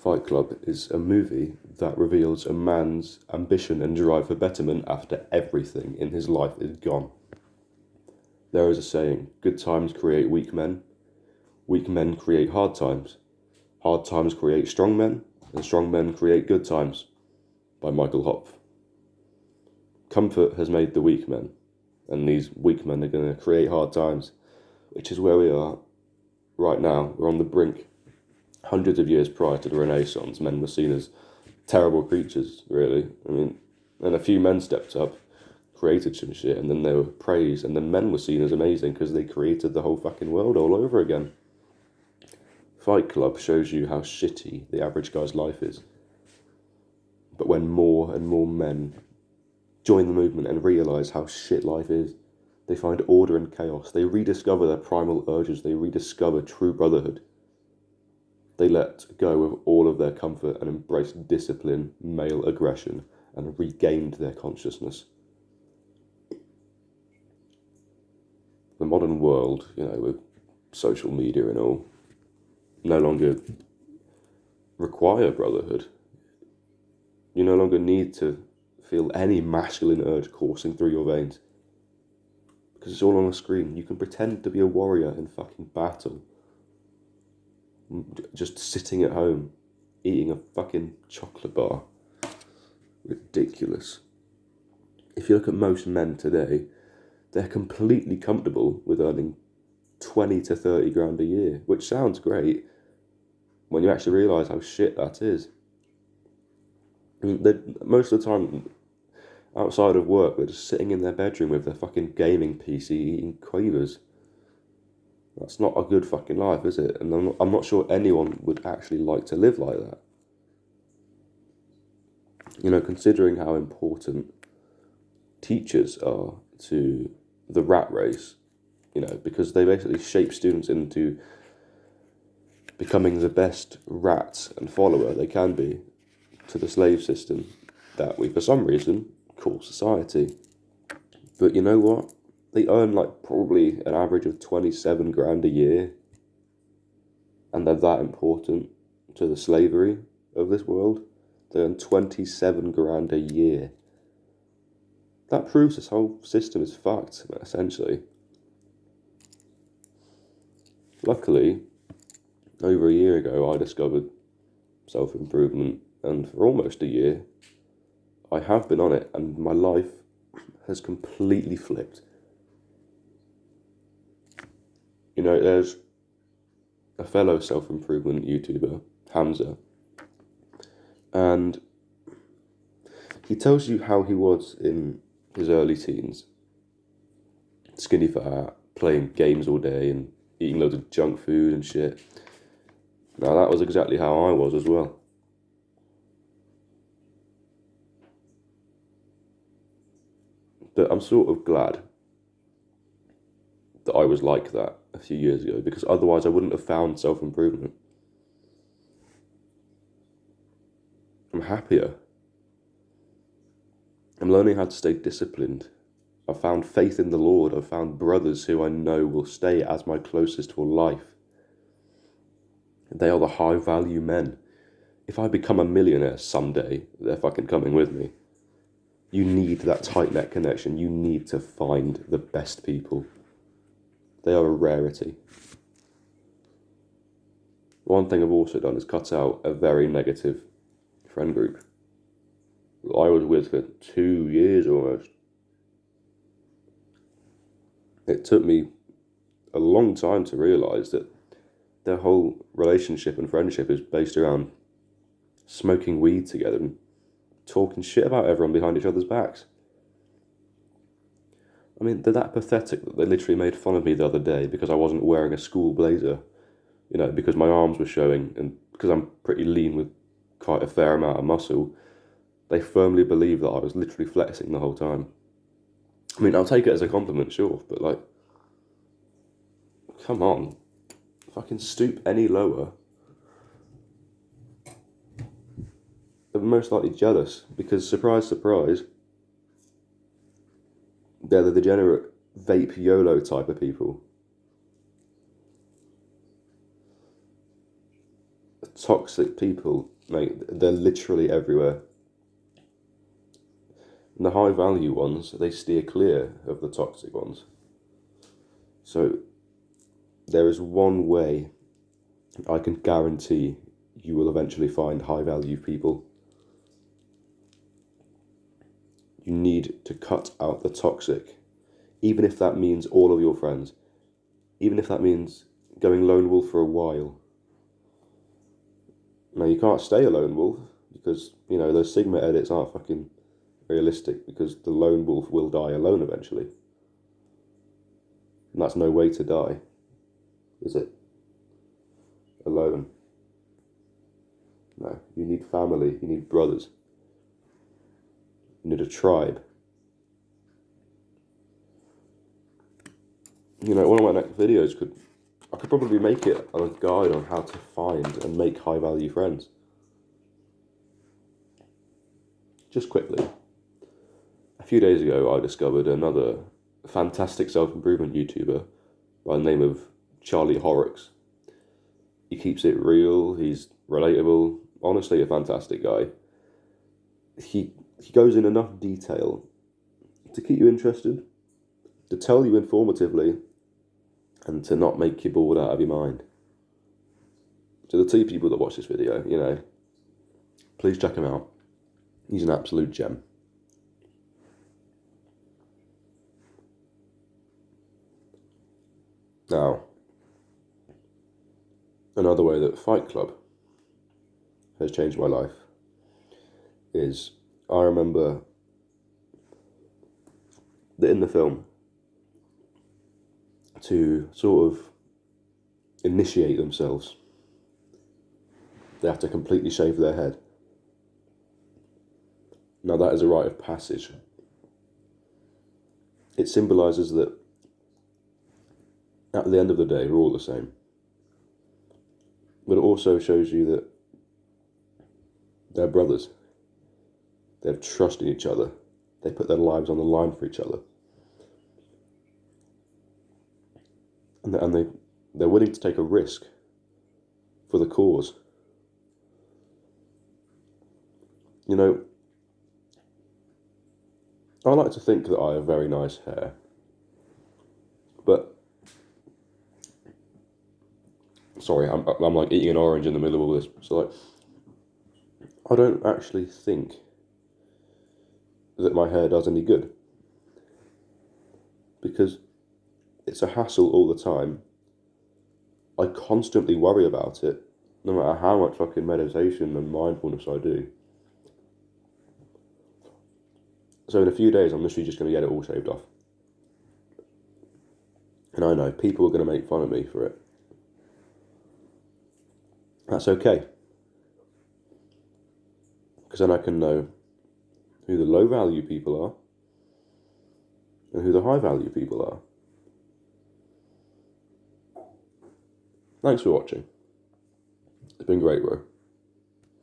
Fight Club is a movie that reveals a man's ambition and drive for betterment after everything in his life is gone. There is a saying, good times create weak men create hard times create strong men, and strong men create good times, by Michael Hopf. Comfort has made the weak men, and these weak men are going to create hard times, which is where we are right now. We're on the brink. Hundreds of years prior to the Renaissance, men were seen as terrible creatures, really. I mean, and a few men stepped up, created some shit, and then they were praised, and then men were seen as amazing because they created the whole fucking world all over again. Fight Club shows you how shitty the average guy's life is. But when more and more men join the movement and realise how shit life is, they find order in chaos, they rediscover their primal urges, they rediscover true brotherhood. They let go of all of their comfort and embrace discipline, male aggression, and regained their consciousness. The modern world, with social media and all, no longer require brotherhood. You no longer need to feel any masculine urge coursing through your veins. Because it's all on a screen. You can pretend to be a warrior in fucking battle. Just sitting at home, eating a fucking chocolate bar. Ridiculous. If you look at most men today, they're completely comfortable with earning 20 to 30 grand a year, which sounds great when you actually realise how shit that is. I mean, most of the time, outside of work, they're just sitting in their bedroom with their fucking gaming PC eating quavers. That's not a good fucking life, is it? And I'm not sure anyone would actually like to live like that. Considering how important teachers are to the rat race, because they basically shape students into becoming the best rat and follower they can be to the slave system that we, for some reason, call society. But you know what? They earn probably an average of 27 grand a year, and they're that important to the slavery of this world. They earn 27 grand a year. That proves this whole system is fucked, essentially. Luckily, over a year ago, I discovered self-improvement, and for almost a year, I have been on it, and my life has completely flipped. There's a fellow self-improvement YouTuber, Hamza, and he tells you how he was in his early teens. Skinny fat, playing games all day and eating loads of junk food and shit. Now that was exactly how I was as well. But I'm sort of glad that I was like that a few years ago, because otherwise I wouldn't have found self-improvement. I'm happier. I'm learning how to stay disciplined. I've found faith in the Lord. I've found brothers who I know will stay as my closest for life. They are the high-value men. If I become a millionaire someday, they're fucking coming with me. You need that tight-knit connection. You need to find the best people. They are a rarity. One thing I've also done is cut out a very negative friend group that I was with for 2 years almost. It took me a long time to realise that their whole relationship and friendship is based around smoking weed together and talking shit about everyone behind each other's backs. I mean, they're that pathetic that they literally made fun of me the other day because I wasn't wearing a school blazer, because my arms were showing, and because I'm pretty lean with quite a fair amount of muscle, they firmly believe that I was literally flexing the whole time. I mean, I'll take it as a compliment, sure, but come on, fucking stoop any lower. They're most likely jealous because, surprise, surprise, they're the degenerate vape YOLO type of people. toxic people, mate, they're literally everywhere. And the high value ones, they steer clear of the toxic ones. So there is one way I can guarantee you will eventually find high value people. You need to cut out the toxic, even if that means all of your friends, even if that means going lone wolf for a while. Now, you can't stay a lone wolf because, those Sigma edits aren't fucking realistic, because the lone wolf will die alone eventually. And that's no way to die, is it? Alone. No, you need family, you need brothers. You need a tribe. One of my next videos I could probably make it a guide on how to find and make high value friends. Just quickly, a few days ago I discovered another fantastic self-improvement YouTuber by the name of Charlie Horrocks. He keeps it real, he's relatable, honestly a fantastic guy. He goes in enough detail to keep you interested, to tell you informatively, and to not make you bored out of your mind. So the two people that watch this video, please check him out. He's an absolute gem. Now, another way that Fight Club has changed my life is, I remember that in the film, to sort of initiate themselves, they have to completely shave their head. Now that is a rite of passage. It symbolises that at the end of the day we're all the same. But it also shows you that they're brothers. They have trust in each other. They put their lives on the line for each other. And they're willing to take a risk for the cause. I like to think that I have very nice hair, but sorry, I'm like eating an orange in the middle of all this. So I don't actually think that my hair does any good, because it's a hassle all the time. I constantly worry about it, no matter how much fucking meditation and mindfulness I do. So in a few days, I'm literally just going to get it all shaved off. And I know people are going to make fun of me for it. That's okay. Because then I can know who the low value people are and who the high value people are. Thanks for watching. It's been great, bro.